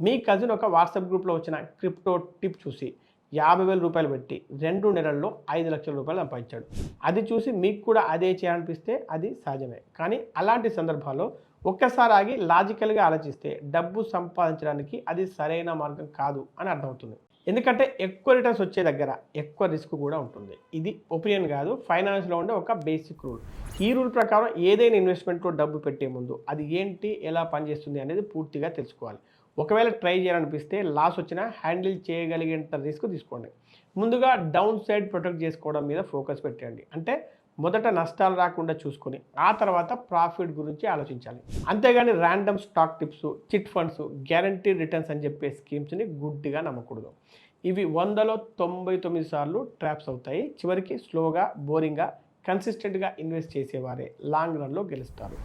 మీ cousin ఒక WhatsApp గ్రూప్లో వచ్చిన క్రిప్టో టిప్ చూసి 50,000 రూపాయలు పెట్టి 2 నెలల్లో 5 లక్షల రూపాయలు సంపాదించాడు. అది చూసి మీకు కూడా అదే చేయాలనిపిస్తే అది సహజమే. కానీ అలాంటి సందర్భాల్లో ఒక్కసారి ఆగి లాజికల్గా ఆలోచిస్తే డబ్బు సంపాదించడానికి అది సరైన మార్గం కాదు అని అర్థమవుతుంది. ఎందుకంటే ఎక్కువ రిటర్న్స్ వచ్చే దగ్గర ఎక్కువ రిస్క్ కూడా ఉంటుంది. ఇది ఒపీనియన్ కాదు, ఫైనాన్స్లో ఉండే ఒక బేసిక్ రూల్. ఈ రూల్ ప్రకారం ఏదైనా ఇన్వెస్ట్మెంట్లో డబ్బు పెట్టే ముందు అది ఏంటి, ఎలా పనిచేస్తుంది అనేది పూర్తిగా తెలుసుకోవాలి. ఒకవేళ ట్రై చేయాలనిపిస్తే లాస్ వచ్చినా హ్యాండిల్ చేయగలిగేంత రిస్క్ తీసుకోండి. ముందుగా డౌన్ సైడ్ ప్రొటెక్ట్ చేసుకోవడం మీద ఫోకస్ పెట్టండి. అంటే మొదట నష్టాలు రాకుండా చూసుకొని ఆ తర్వాత ప్రాఫిట్ గురించి ఆలోచించాలి. అంతేగాని random stock tips, chit funds, guarantee returns అని చెప్పే స్కీమ్స్ని గుడ్డిగా నమ్మకూడదు. ఇవి 100లో 99 సార్లు ట్రాప్స్ అవుతాయి. చివరికి స్లోగా, బోరింగ్గా, కన్సిస్టెంట్గా ఇన్వెస్ట్ చేసేవారే లాంగ్ రన్లో గెలుస్తారు.